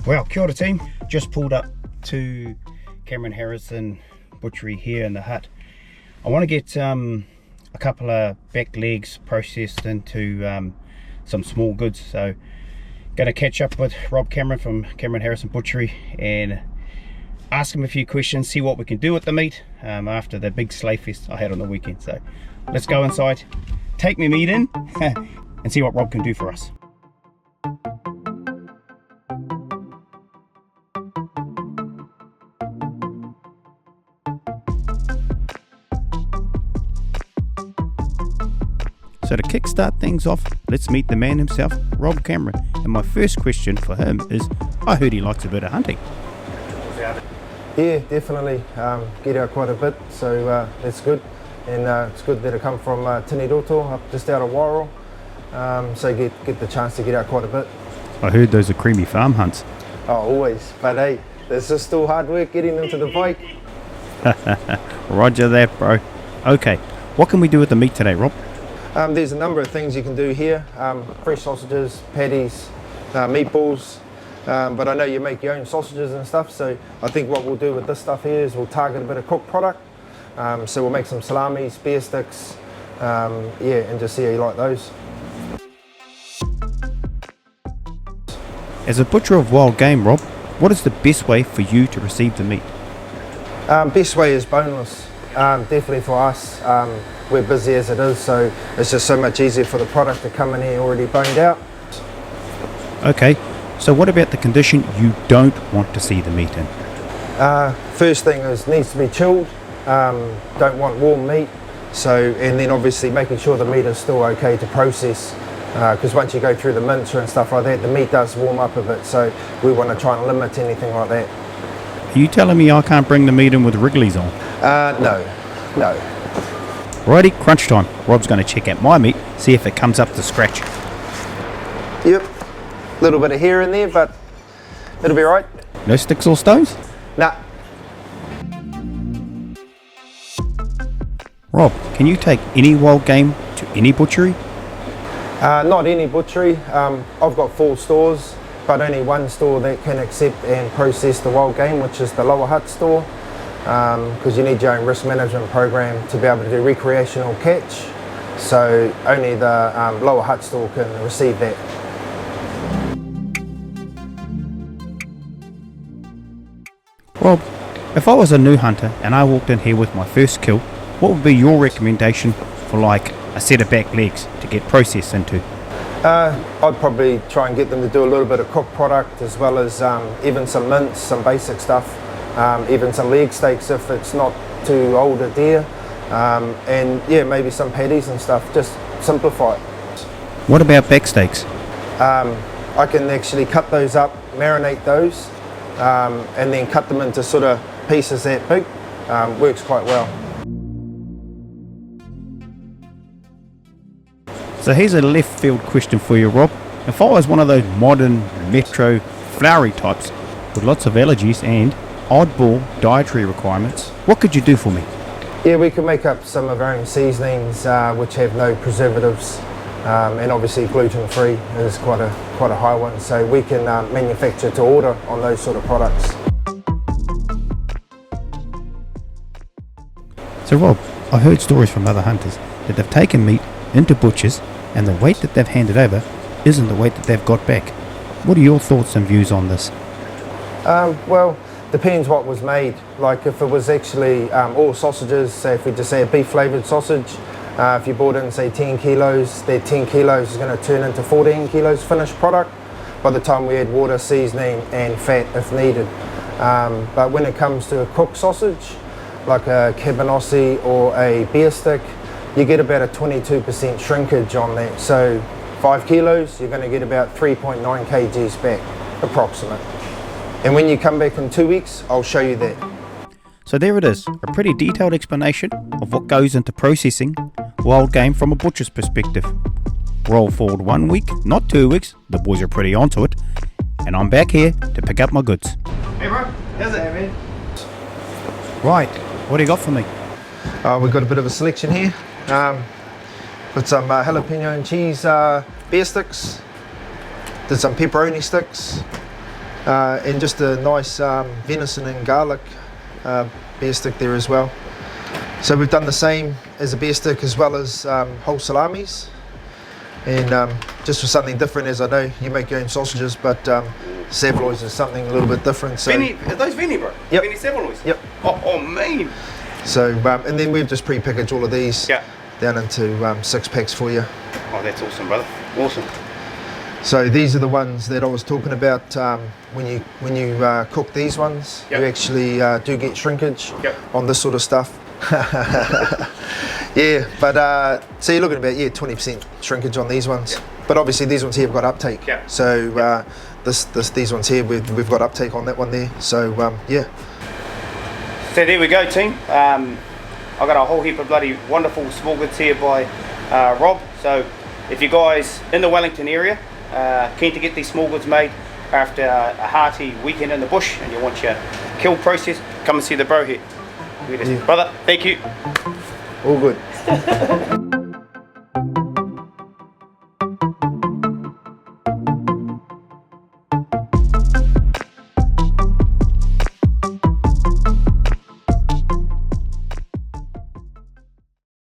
Well, kia ora team, just pulled up to Cameron Harrison Butchery here in the Hutt. I want to get a couple of back legs processed into some small goods, so going to catch up with Rob Cameron from Cameron Harrison Butchery and ask him a few questions, see what we can do with the meat after the big sleigh fest I had on the weekend. So let's go inside, take me meat in and see what Rob can do for us. So to kickstart things off, let's meet the man himself, Rob Cameron. And my first question for him is, I heard he likes a bit of hunting. Yeah, definitely. Get out quite a bit, so that's good. And it's good that I come from Tiniroto, up just out of Wairau. So get the chance to get out quite a bit. I heard those are creamy farm hunts. Oh, always. But hey, this is still hard work getting into the bike. Roger that, bro. Okay, what can we do with the meat today, Rob? There's a number of things you can do here. Fresh sausages, patties, meatballs. But I know you make your own sausages and stuff, so I think what we'll do with this stuff here is we'll target a bit of cooked product. So we'll make some salamis, beer sticks, yeah, and just see how you like those. As a butcher of wild game, Rob, what is the best way for you to receive the meat? Best way is boneless, definitely for us. We're busy as it is, so it's just so much easier for the product to come in here already boned out. Okay, so what about the condition you don't want to see the meat in? First thing is needs to be chilled. Don't want warm meat. So, and then obviously making sure the meat is still okay to process. Because once you go through the mincer and stuff like that, the meat does warm up a bit. So we want to try and limit anything like that. Are you telling me I can't bring the meat in with Wrigley's on? No. Righty, crunch time. Rob's going to check out my meat, see if it comes up to scratch. Yep, a little bit of hair in there, but it'll be right. No sticks or stones? Nah. Rob, can you take any wild game to any butchery? Not any butchery. I've got 4 stores, but only one store that can accept and process the wild game, which is the Lower Hutt store. Because you need your own risk management program to be able to do recreational catch. So only the Lower Hutt store can receive that. Rob, if I was a new hunter and I walked in here with my first kill, what would be your recommendation for like a set of back legs to get processed into? I'd probably try and get them to do a little bit of cooked product, as well as even some mince, some basic stuff. Even some leg steaks if it's not too old a deer, and yeah, maybe some patties and stuff, just simplify it. What about back steaks? I can actually cut those up, marinate those, and then cut them into sort of pieces that big. Works quite well. So here's a left field question for you, Rob. If I was one of those modern metro flowery types with lots of allergies and oddball dietary requirements, what could you do for me? Yeah, we can make up some of our own seasonings which have no preservatives, and obviously gluten-free is quite a high one, so we can manufacture to order on those sort of products. So Rob, I've heard stories from other hunters that they've taken meat into butchers and the weight that they've handed over isn't the weight that they've got back. What are your thoughts and views on this? Well, depends what was made. Like if it was actually all sausages, say if we just say a beef flavoured sausage, if you bought in say 10 kilos, that 10 kilos is going to turn into 14 kilos finished product by the time we add water, seasoning and fat if needed. But when it comes to a cooked sausage, like a cabanossi or a beer stick, you get about a 22% shrinkage on that. So 5 kilos, you're going to get about 3.9 kgs back, approximate. And when you come back in 2 weeks, I'll show you that. So there it is, a pretty detailed explanation of what goes into processing wild game from a butcher's perspective. Roll forward 1 week, not 2 weeks, the boys are pretty onto it, and I'm back here to pick up my goods. Hey bro, how's it, man? Right, what do you got for me? We've got a bit of a selection here. Got some jalapeno and cheese beer sticks. Did some pepperoni sticks. and just a nice venison and garlic bear stick there as well. So we've done the same as a bear stick as well as whole salamis, and just for something different, as I know you make your own sausages, but saveloys is something a little bit different. So Are those Veni, bro? Yep. Veni saveloys? Yep. Oh man. So and then we've just pre-packaged all of these down into 6 packs for you. Oh, that's awesome, brother. Awesome. So these are the ones that I was talking about. When you cook these ones, you actually do get shrinkage on this sort of stuff. Yeah, but so you're looking at about 20% shrinkage on these ones. But obviously these ones here have got uptake. So these ones here we've got uptake on that one there. So yeah. So there we go, team. I've got a whole heap of bloody wonderful small goods here by Rob. So if you guys in the Wellington area keen to get these small goods made after a hearty weekend in the bush and you want your kill process, come and see the bro here. Brother, thank you. All good.